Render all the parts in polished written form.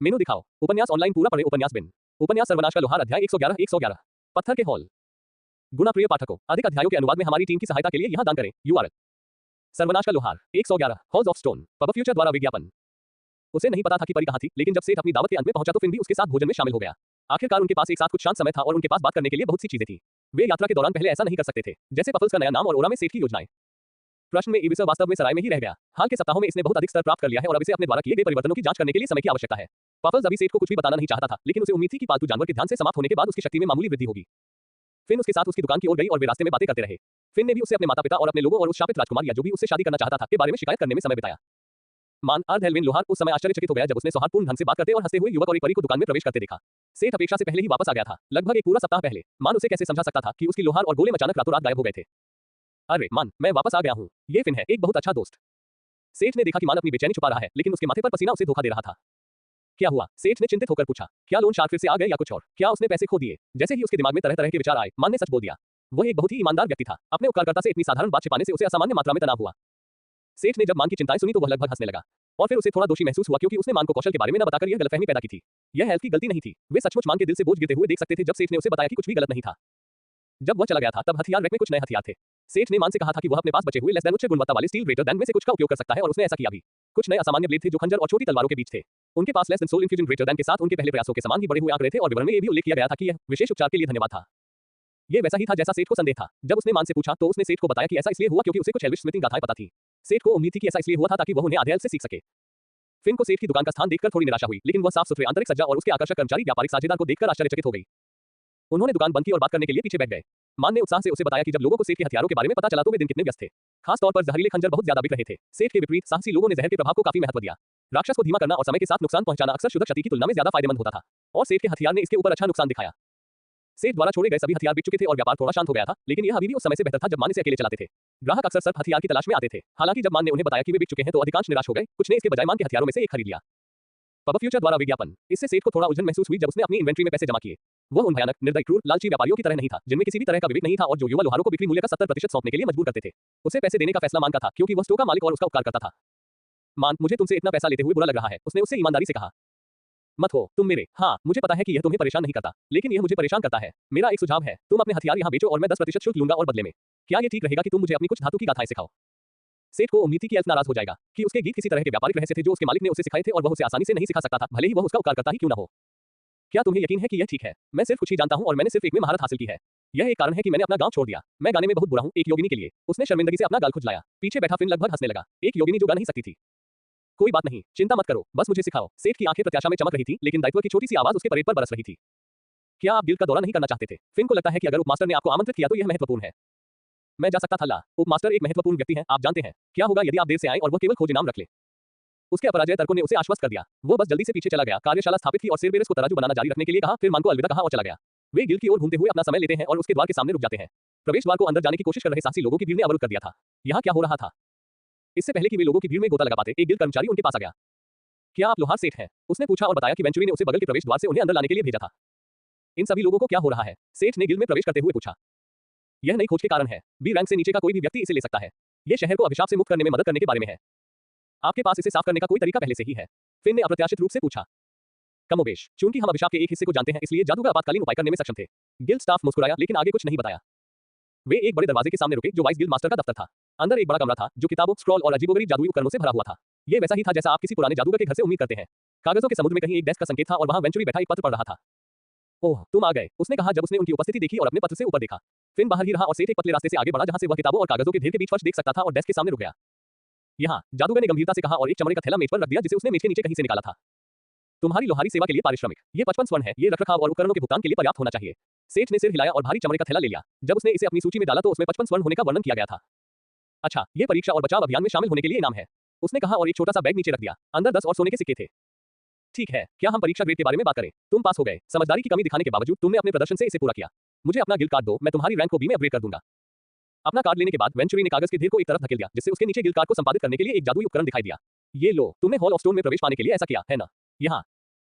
मेनू दिखाओ। उपन्यास ऑनलाइन पूरा पढ़े। उपन्यास बिन। उपन्यास सर्वनाश का लोहार अध्याय 111 111। पत्थर के हॉल। गुना प्रिय पाठकों, अधिक अध्यायों के अनुवाद में हमारी टीम की सहायता के लिए यहां दान करें। URL सर्वनाश का लोहार 111 halls of stone. Pub future द्वारा विज्ञापन। उसे नहीं पता था कि परी कहां थी, लेकिन जब सेठ अपनी दावत के अंत में पहुंचा तो फिन भी उसके साथ भोजन में शामिल हो गया। आखिरकार उनके पास एक साथ कुछ शांत समय था और उनके पास बात करने के लिए बहुत सी चीजें थी। वे यात्रा के दौरान पहले ऐसा नहीं कर सकते थे, जैसे पफल्स का नया नाम और ओरा में सेठ की योजनाएं। प्रश्न में इविसा वास्तव में सराय में ही रह गया। हाल के सप्ताहों में इसने बहुत अधिक स्तर प्राप्त कर लिया है और अब इसे अपने द्वारा किए गए परिवर्तनों की जांच करने के लिए समय की आवश्यकता है। पफल्स अभी सेठ को कुछ भी बताना नहीं चाहता था, लेकिन उसे उम्मीद थी कि पालतू जानवर के ध्यान से समाप्त होने के बाद उसकी शक्ति में मामूली वृद्धि होगी। फिन उसके साथ उसकी दुकान की ओर गई और वे रास्ते में बातें करते रहे। फिन ने भी उसे अपने माता पिता और अपने लोगों और उस शापित राजकुमार या जो भी उससे शादी करना चाहता था के बारे में शिकायत करने में समय बिताया। मान अर्ध हेल्विन लोहार उस समय आश्चर्यचकित हो गया जब उसने सौहार्दपूर्ण ढंग से बात करते और हंसते हुए युवक और एक परी को दुकान में प्रवेश करते देखा। सेठ अपेक्षा से पहले ही वापस आ गया था, लगभग एक पूरा सप्ताह पहले। मान उसे कैसे समझा सकता था कि उसकी लोहार और गोलेम अचानक रातों रात गायब हो गए थे। अरे मान, मैं वापस आ गया हूँ। ये फिन है, एक बहुत अच्छा दोस्त। सेठ ने देखा कि मान अपनी बेचैनी छुपा रहा है, लेकिन उसके माथे पर पसीना उसे धोखा दे रहा था। क्या हुआ? सेठ ने चिंतित होकर पूछा। क्या लोन शार्क फिर से आ गए या कुछ और? क्या उसने पैसे खो दिए? जैसे ही उसके दिमाग में तरह तरह के विचार आए, मान ने सच बोल दिया। वह एक बहुत ही ईमानदार व्यक्ति था। अपने उपकारकर्ता से इतनी साधारण बात छिपाने से उसे असामान्य मात्रा में तनाव हुआ। सेठ ने जब मान की चिंताएं सुनी तो वह लगभग हंसने लगा, और फिर उसे थोड़ा दोषी महसूस हुआ क्योंकि उसने मान को कौशल के बारे में न बताकर यह गलतफहमी पैदा की थी। यह हेल्थ की गलती नहीं थी। वे सचमुच मान के दिल से बोझ गिरते हुए देख सकते थे जब सेठ ने उसे बताया कि कुछ भी गलत नहीं था। जब वह चला गया था तब हथियार रैक में कुछ नए हथियार थे। सेठ ने मान से कहा था कि वह अपने पास बचे हुए लेस देन उच्च गुणवत्ता वाले स्टील ग्रेटर देन में से कुछ का उपयोग कर सकता है और उसने ऐसा किया भी। कुछ नए असामान्य ब्लेड थे जो खंजर और छोटी तलवारों के बीच थे। उनके पास less than soul infusion greater than के साथ उनके पहले प्रयासों के समान ही बड़े हुए आंकड़े थे और विवरण में ये भी उल्लेख किया गया था कि यह विशेष उपचार के लिए धन्यवाद था। ये वैसा ही था जैसा सेठ को संदेह था। जब उसने मान से पूछा तो उसने सेठ को बताया कि ऐसा इसलिए हुआ क्योंकि उसे कुछ एल्विश स्मृति गाथाएं पता थी। सेठ को उम्मीद थी कि ऐसा इसलिए हुआ था ताकि वह उन्हें आधे से सीख सके। फिन को सेठ की दुकान का स्थान देखकर थोड़ी निराशा हुई, लेकिन वह साफ सुथरे आंतरिक सज्जा और उसके आकर्षक कर्मचारी व्यापारिक साझेदार को देखकर आश्चर्यचकित हो गई। उन्होंने दुकान बंद की और बात करने के लिए पीछे बैठ गए। मान ने उत्साह से उसे बताया कि जब लोगों को सेठ के हथियारों के बारे में पता चला तो वे दिन कितने व्यस्त थे। खास तौर पर जहरीले खंजर बहुत ज्यादा बिक रहे थे। सेठ के विपरीत साहसी लोगों ने जहर के प्रभाव को काफी महत्व दिया। राक्षस को धीमा करना और समय के साथ नुकसान पहुंचाना अक्सर शुद्ध क्षति की तुलना में ज्यादा फायदेमंद होता था, और सेठ के हथियार ने इसके ऊपर अच्छा नुकसान दिखाया। सेठ द्वारा छोड़े गए सभी हथियार बिक चुके थे और व्यापार थोड़ा शांत हो गया था, लेकिन यह अभी भी उस समय से बेहतर था जब मान इसे अकेले चलाते थे। ग्राहक अक्सर सर्प हथियार की तलाश में आते थे। हालांकि जब मान ने उन्हें बताया कि वे बिक चुके हैं तो अधिकांश निराश हो गए। कुछ ने इसके बजाय मान के हथियारों में से एक खरीद लिया। पब फ्यूचर द्वारा विज्ञापन। इससे सेठ को थोड़ा उलझन महसूस हुई जब उसने अपनी इन्वेंट्री में पैसे जमा किए। वह उन भयानक, निर्दयी, क्रूर, लालची व्यापारियों की तरह नहीं था जिनमें किसी भी तरह का विवेक नहीं था और जो युवा लोहारों को बिक्री मूल्य का 70% सौंपने के लिए मजबूर करते थे। उसे पैसे देने का फैसला मान का था क्योंकि वह स्टोर का मालिक और उसका उपकार करता था। मान, मुझे तुमसे इतना पैसा लेते हुए बुरा लग रहा है, उसने उससे ईमानदारी से कहा। मत हो तुम मेरे। हाँ, मुझे पता है कि यह तुम्हें परेशान नहीं करता, लेकिन यह मुझे परेशान करता है। मेरा एक सुझाव है, तुम अपने हथियार यहाँ बेचो और मैं 10% शुल्क लूंगा और बदले में क्या यह ठीक रहेगा कि तुम मुझे अपनी कुछ धातु की गाथाएं सिखाओ? सेठ को उम्मीद थी कि एल्फ नाराज हो जाएगा कि उसके गीत किसी तरह के व्यापारिक रहस्य थे जो उसके मालिक ने उसे सिखाए थे और वह उसे आसानी से नहीं सिखा सकता था, भले ही वह उसका उपकारकर्ता ही क्यों न हो। क्या तुम्हें यकीन है कि यह ठीक है? मैं सिर्फ कुछ ही जानता हूं और मैंने सिर्फ एक में महारत हासिल की है। यह एक कारण है कि मैंने अपना गांव छोड़ दिया। मैं गाने में बहुत बुरा हूं, एक योगिनी के लिए। उसने शर्मिंदगी से अपना गाल खुजलाया। पीछे बैठा फिन लगभग हंसने लगा। एक योगिनी जो गा नहीं सकती थी। कोई बात नहीं, चिंता मत करो, बस मुझे सिखाओ। सेठ की आंखें प्रत्याशा में चमक रही थी, लेकिन दायित्व की छोटी सी आवाज उसके परेड पर बरस रही थी। क्या आप गिल्ड का दौरा नहीं करना चाहते थे? फिन को लगता है कि अगर उपमास्टर ने आपको आमंत्रित किया तो यह महत्वपूर्ण है। मैं जा सकता था ला। उपमास्टर एक महत्वपूर्ण व्यक्ति है, आप जानते हैं। क्या होगा यदि आप देर से आए और वह केवल खोज इनाम रख ले? उसके अपराजय तर्कों ने उसे आश्वस्त कर दिया। वो बस जल्दी से पीछे चला गया, कार्यशाला स्थापित की और सेरबेरस को तराजू बनाना जारी रखने के लिए कहा, फिर मान को अलविदा कहा और चला गया। वे गिल्ड की ओर घूमते हुए अपना समय लेते हैं और उसके द्वार के सामने रुक जाते हैं। प्रवेश द्वार को अंदर जाने की कोशिश कर रहे साहसी लोगों की भीड़ ने अवरुद्ध कर दिया था। यहाँ क्या हो रहा था? इससे पहले कि वे लोगों की भीड़ में गोता लगा पाते, एक गिल्ड कर्मचारी उनके पास आ गया। क्या आप लोहार सेठ हैं? उसने पूछा और बताया कि वेंचुरी ने उसे बगल के प्रवेश द्वार से उन्हें अंदर लाने के लिए भेजा था। इन सभी लोगों को क्या हो रहा है? सेठ ने गिल्ड में प्रवेश करते हुए पूछा। यह नई खोज के कारण है। बी रैंक से नीचे का कोई भी व्यक्ति इसे ले सकता है। यह शहर को अभिशाप से मुक्त करने में मदद करने के बारे में है। आपके पास इसे साफ करने का कोई तरीका पहले से ही है? फिन ने अप्रत्याशित रूप से पूछा। कमोबेश, चूंकि हम अभिशाप के एक हिस्से को जानते हैं इसलिए जादू का आपातकालीन उपाय करने में सक्षम थे। गिल्ड स्टाफ मुस्कुराया लेकिन आगे कुछ नहीं बताया। वे एक बड़े दरवाजे के सामने रुके जो वाइस गिल्ड मास्टर का दफ्तर था। अंदर एक बड़ा कमरा था जो किताबों, स्क्रॉल और अजीबोगरीब जादुई उपकरणों से भरा हुआ था। यह वैसा ही था जैसा आप किसी पुराने जादूगर के घर से उम्मीद करते हैं। कागजों के समुद्र में कहीं एक डेस्क का संकेत था और वहां वेंचुरी बैठा एक पत्र पढ़ रहा था। ओह, तुम आ गए, उसने कहा जब उसने उनकी उपस्थिति देखी और अपने पत्र से ऊपर देखा। फिन बाहर ही रहा और सेठ एक पतले रास्ते से आगे बढ़ा जहां से वह किताबों और कागजों के ढेर के बीच फर्श देख सकता था और डेस्क के सामने रुक गया। यहाँ, जादूगर ने गंभीरता से कहा और एक चमड़े का थैला मेज पर रख दिया जिसे उसने मेज के नीचे कहीं से निकाला था। तुम्हारी लोहारी सेवा के लिए पारिश्रमिक। ये 55 स्वर्ण है। ये रखरखाव और उपकरणों के भुगतान के लिए पर्याप्त होना चाहिए। सेठ ने सिर हिलाया और भारी चमड़े का थैला ले लिया। जब उसने इसे अपनी सूची में डाला तो उसमें 55 स्वर्ण होने का वर्णन किया गया था। अच्छा, ये परीक्षा और बचाव अभियान में शामिल होने के लिए इनाम है, उसने कहा और एक छोटा सा बैग नीचे रख दिया। अंदर 10 और सोने के सिक्के थे। ठीक है, क्या हम परीक्षा ग्रेड के बारे में बात करें? तुम पास हो गए। समझदारी की कमी दिखाने के बावजूद तुमने अपने प्रदर्शन से इसे पूरा किया। मुझे अपना गिल्ड कार्ड दो, मैं तुम्हारी रैंक को बी में अपग्रेड कर दूंगा। अपना कार्ड लेने के बाद वेंचुरी ने कागज के ढेर को एक तरफ धकेल दिया जिससे उसके नीचे गिल्ड कार्ड को संपादित करने के लिए एक जादुई उपकरण दिखाई दिया। ये लो, तुमने हॉल ऑफ स्टोन में प्रवेश पाने के लिए ऐसा किया है ना? यहाँ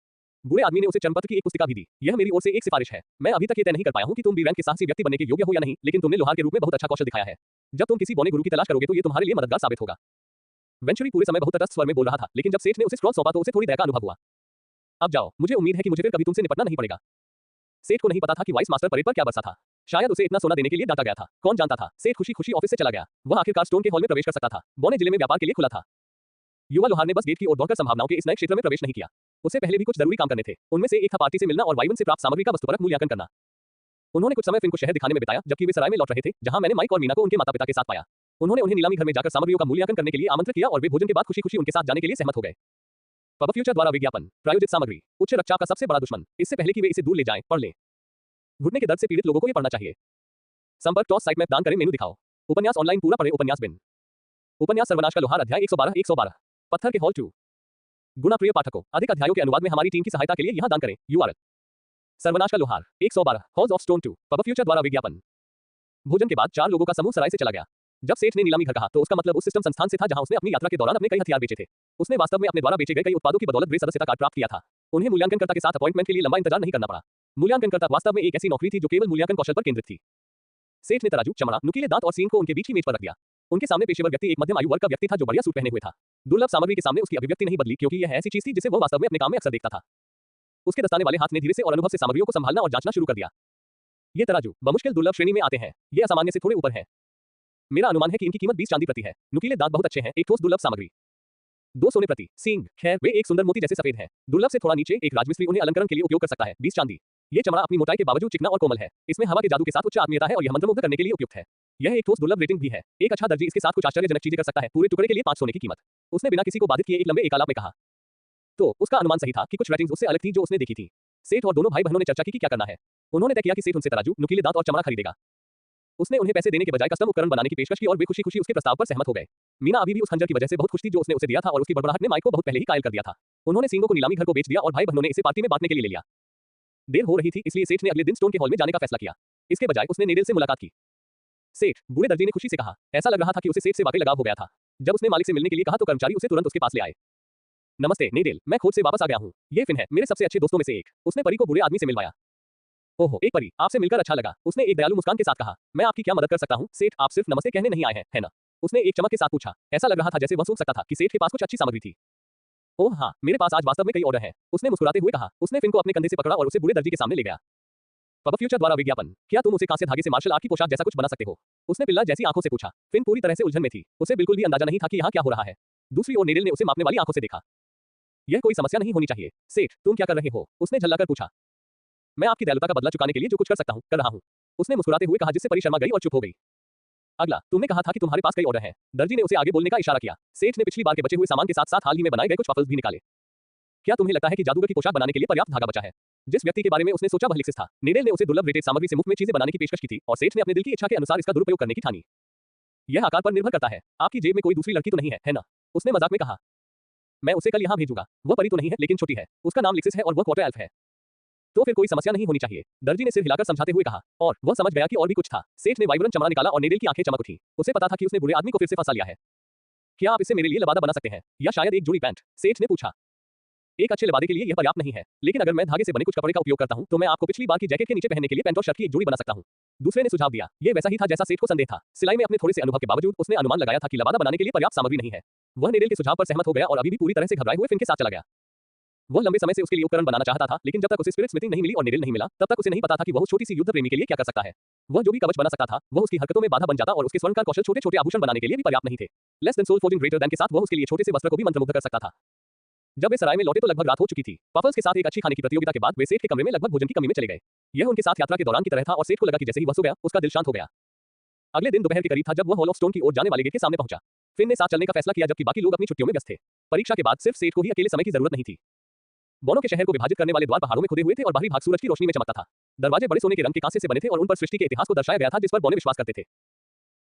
बूढ़े आदमी ने उसे चरणपत्र की एक पुस्तिका भी दी। यह मेरी ओर से एक सिफारिश है। मैं अभी तक ये तय नहीं कर पाया हूं कि तुम बी रैंक के साहसी व्यक्ति बनने के योग्य हो या नहीं, लेकिन तुमने लोहार के रूप में बहुत अच्छा कौशल दिखाया है। जब तुम किसी बौने गुरु की तलाश करोगे तो ये तुम्हारे लिए मददगार साबित होगा। वेंचुरी पूरे समय बहुत तटस्थ स्वर में बोल रहा था, लेकिन जब सेठ ने उसे स्क्रॉल सौंपा तो उसे थोड़ी दया का अनुभव हुआ। अब जाओ, मुझे उम्मीद है कि मुझे फिर कभी तुमसे निपटना नहीं पड़ेगा। सेठ को नहीं पता था कि वाइस मास्टर परेड पर क्या बरसा था। शायद उसे इतना सोना देने के लिए डांटा गया था। कौन जानता था। सेठ खुशी-खुशी ऑफिस से चला गया। वह आखिरकार स्टोन के हॉल में प्रवेश कर सकता था। बौने जिले में व्यापार के लिए खुला था। युवा लोहार ने बस गेट की ओर दौड़कर संभावनाओं के इस नए क्षेत्र में प्रवेश नहीं किया। उसे पहले भी कुछ जरूरी काम करने थे। उनमें से एक था पार्टी से मिलना और वाइवन से प्राप्त सामग्री का वस्तुपरक मूल्यांकन करना। उन्होंने कुछ समय फिन को शहर दिखाने में बिताया, जबकि वे सराय में लौट रहे थे, जहां मैंने माइक और मीना को उनके माता-पिता के साथ पाया। उन्होंने उन्हें नीलामी घर में जाकर सामग्रियों का मूल्यांकन करने के लिए आमंत्रित किया और वे भोजन के बाद खुशी-खुशी उनके साथ जाने के लिए सहमत हो गए। पब फ्यूचर द्वारा विज्ञापन प्रायोजित सामग्री उच्च रक्तचाप का सबसे बड़ा दुश्मन। इससे पहले कि वे इसे दूर ले जाएं, पढ़ लें। घुटने के दर्द से पीड़ित लोगों को ये पढ़ना चाहिए। संपर्क टॉस साइट मैप दान करें, मेनू दिखाओ। उपन्यास ऑनलाइन पूरा पढ़ें। उपन्यास बिन उपन्यास सर्वनाश का लोहार अध्याय 112 पत्थर के हॉल 2। गुना प्रिय पाठकों, अधिक अध्यायों के अनुवाद में हमारी टीम की सहायता के लिए यहां दान करें। URL सर्वनाश का लोहार 112 halls of stone 2 pub future द्वारा विज्ञापन। भोजन के बाद 4 लोगों का समूह सराय से चला गया। जब सेठ ने नीलामी घर कहा तो उसका मतलब उस सिस्टम संस्थान से था जहां उसने अपनी यात्रा के दौरान अपने कई हथियार बेचे थे। उसने वास्तव में अपने द्वारा बेचे गए कई उत्पादों की बदौलत ग्रे सदस्यता कार्ड प्राप्त किया था। उन्हें मूल्यांकनकर्ता के साथ अपॉइंटमेंट के लिए लंबा इंतजार नहीं करना पड़ा। मूल्यांकनकर्ता वास्तव में एक ऐसी नौकरी थी जो केवल मूल्यांकन कौशल पर केंद्रित थी। सेठ ने तराजू, चमड़ा, नुकीले दांत और सींग को उनके बीच की मेज पर रख दिया। उनके सामने पेशेवर व्यक्ति एक मध्यम आयु वर्ग का व्यक्ति था जो बढ़िया सूट पहने हुए था। दुर्लभ सामग्री के सामने उसकी अभिव्यक्ति नहीं बदली, क्योंकि यह ऐसी चीज थी जिसे वह वास्तव में अपने काम में अक्सर देखता था। उसके दस्ताने वाले हाथ ने धीरे से और अनुभव से सामग्रियों को संभालना और जांचना शुरू कर दिया। ये तराजू बमुश्किल दुर्लभ श्रेणी में आते हैं। ये असामान्य से थोड़े ऊपर है। मेरा अनुमान है कि इनकी कीमत 20 चांदी प्रति है। नुकीले दांत बहुत अच्छे हैं, एक ठोस दुर्लभ सामग्री। 2 सोने प्रति। सींग, खैर वे एक सुंदर मोती जैसे सफेद हैं। दुर्लभ से थोड़ा नीचे, एक राजमिस्त्री उन्हें अलंकरण के लिए उपयोग कर सकता है। 20 चांदी। ये चमड़ा अपनी मोटाई के बावजूद चिकना और कोमल है। इसमें हवा के जादू के साथ उच्च आत्मीयता है और यह मंत्रमुग्ध करने के लिए उपयुक्त है। यह एक ठोस दुर्लभ रेटिंग भी है। एक अच्छा दर्जी इसके साथ कुछ आश्चर्यजनक चीजें कर सकता है। पूरे टुकड़े के लिए 5 सोने की कीमत। उसने बिना किसी को बाधित किए एक लंबे एकालाप में कहा। तो उसका अनुमान सही था कि कुछ रेटिंग्स उससे अलग थी जो उसने देखी थी। सेठ और दोनों भाई बहनों ने चर्चा की कि क्या करना है। उन्होंने तय किया कि सेठ उनसे तराजू, नुकीले दांत और चमड़ा खरीदेगा। उसने उन्हें पैसे देने के बजाय कस्टम उपकरण बनाने की पेशकश की और वे खुशी-खुशी उसके प्रस्ताव पर सहमत हो गए। मीना अभी भी उस खंजर की वजह से बहुत खुश थी जो उसने उसे दिया था और उसकी बड़बड़ाहट ने माइक को बहुत पहले ही कायल कर दिया था। उन्होंने सींगों को नीलामी घर को बेच दिया और भाई बहनों ने इसे पार्टी में बांटने के लिए ले लिया। देर हो रही थी, इसलिए सेठ ने अगले दिन स्टोन के हॉल में जाने का फैसला किया। इसके बजाय उसने नेडेल से मुलाकात की। सेठ, बूढ़े दर्जी ने खुशी से कहा। ऐसा लग रहा था कि उसे सेठ से वाकई लगाव हो गया था। जब उसने मालिक से मिलने के लिए कहा तो कर्मचारी उसे तुरंत उसके पास ले आए। नमस्ते नेडेल, मैं खोज से वापस आ गया हूँ। ये फिन है, मेरे सबसे अच्छे दोस्तों में से एक। उसने परी को बूढ़े आदमी से मिलवाया। ओहो, एक परी, आपसे मिलकर अच्छा लगा। उसने एक दयालु मुस्कान के साथ कहा। मैं आपकी क्या मदद कर सकता हूँ? सेठ, आप सिर्फ नमस्ते कहने नहीं आए हैं, है ना? उसने एक चमक के साथ पूछा। ऐसा लग रहा था जैसे वह सोच सकता था कि सेठ के पास कुछ अच्छी सामग्री थी। ओह हाँ, मेरे पास आज वास्तव में कई ऑर्डर हैं। उसने मुस्कुराते हुए कहा। उसने फिन को अपने कंधे से पकड़ा और उसे बूढ़े दर्जी के सामने ले गया। पब फ्यूचर द्वारा विज्ञापन। क्या तुम उसे कांस्य धागे से मार्शल आर्ट की पोशाक जैसा कुछ बना सकते हो? उसने पिल्ला जैसी आंखों से पूछा। फिन पूरी तरह से उलझन में थी। उसे बिल्कुल भी अंदाजा नहीं था कि यहाँ क्या हो रहा है। दूसरी ओर नेडेल ने उसे मापने वाली आंखों से देखा। यह कोई समस्या नहीं होनी चाहिए। सेठ, तुम क्या कर रहे हो? उसने झल्लाकर पूछा। मैं आपकी दयालुता का बदला चुकाने के लिए जो कुछ कर सकता हूँ, कर रहा हूँ। उसने मुस्कुराते हुए कहा, जिससे परी शर्मा गई और चुप हो गई। अगला, तुमने कहा था कि तुम्हारे पास कई ऑर्डर हैं। दर्जी ने उसे आगे बोलने का इशारा किया। सेठ ने पिछली बार के बचे हुए सामान के साथ साथ हाल ही में बनाए गए कुछ पफल्स भी निकाले। क्या तुम्हें लगता है कि जादूगर की पोशाक बनाने के लिए पर्याप्त धागा बचा है? जिस व्यक्ति के बारे में उसने सोचा वह लिक्सिस था। नेडेल ने उसे दुर्लभ रेटेड सामग्री से मुफ्त में चीजें बनाने की पेशकश की थी और सेठ ने अपने दिल की इच्छा के अनुसार इसका दुरुपयोग करने की ठानी। यह आकार पर निर्भर करता है। आपकी जेब में कोई दूसरी लड़की तो नहीं है ना? उसने मजाक में कहा। मैं उसे कल यहाँ भेजूंगा। वह परी तो नहीं है, लेकिन छोटी है। उसका नाम लिक्सिस है और वह क्वार्टर एल्फ है। तो फिर कोई समस्या नहीं होनी चाहिए। दर्जी ने सिर हिलाकर समझाते हुए कहा। और वह समझ गया कि और भी कुछ था। सेठ ने वाइब्रेंट चमड़ा निकाला और नेडेल की आंखें चमक उठी। उसे पता था कि उसने बूढ़े आदमी को फिर से फंसा लिया है। क्या आप इसे मेरे लिए लबादा बना सकते हैं, या शायद एक जोड़ी पैंट? सेठ ने पूछा। एक अच्छे लबादे के लिए यह पर्याप्त नहीं है, लेकिन अगर मैं धागे से बने कुछ कपड़े का उपयोग करता हूं तो मैं आपको पिछली बार की जैकेट के नीचे पहनने के लिए पैंट और शर्ट की एक जोड़ी बना सकता हूं। दूसरे ने सुझाव दिया। यह वैसा ही था जैसा सेठ को संदेह था। सिलाई में अपने थोड़े से अनुभव के बावजूद उसने अनुमान लगाया था कि लबादा बनाने के लिए पर्याप्त सामग्री नहीं है। वह नेडेल के सुझाव पर सहमत हो गया और अभी भी पूरी तरह से घबराए हुए फिन के साथ चला गया। वह लंबे समय से उसके लिए उपकरण बनाना चाहता था, लेकिन जब तक उसे स्पिरिट स्मिथिंग नहीं मिली और नेडेल नहीं मिला, तब तक उसे नहीं पता था कि वह उस छोटी सी युद्ध प्रेमी के लिए क्या कर सकता है। वह जो भी कवच बना सकता था, वह उसकी हरकतों में बाधा बन जाता और उसके स्वर्णकार कौशल छोटे-छोटे आभूषण बनाने के लिए भी पर्याप्त नहीं थे। Less than soul forging greater than के साथ वह उसके लिए छोटे से वस्त्र को भी मंत्रमुग्ध कर सकता था। जब वे सराय में लौटे तो लगभग रात हो चुकी थी। पफल्स के साथ एक अच्छी खाने की प्रतियोगिता के बाद वे सेठ के कमरे में लगभग भोजन की कमी में चले गए। यह उनके साथ यात्रा के दौरान की तरह था और सेठ को लगा कि जैसे ही वह सो गया, उसका दिल शांत हो गया। अगले दिन दोपहर के करीब था जब वह हॉल ऑफ स्टोन की ओर जाने वाले गेट के सामने पहुंचा। फिन ने साथ चलने का फैसला किया जबकि बाकी लोग अपनी छुट्टियों में व्यस्त थे। परीक्षा के बाद सिर्फ सेठ को ही अकेले समय की जरूरत नहीं थी। बोनो के शहर को विभाजित करने वाले द्वार पहाड़ों में खुदे हुए थे और बाहरी भाग सूरज की रोशनी में चमकता था। दरवाजे बड़े सोने के रंग के कांसे से बने थे और उन पर सृष्टि के इतिहास को दर्शाया गया था जिस पर बोने विश्वास करते थे।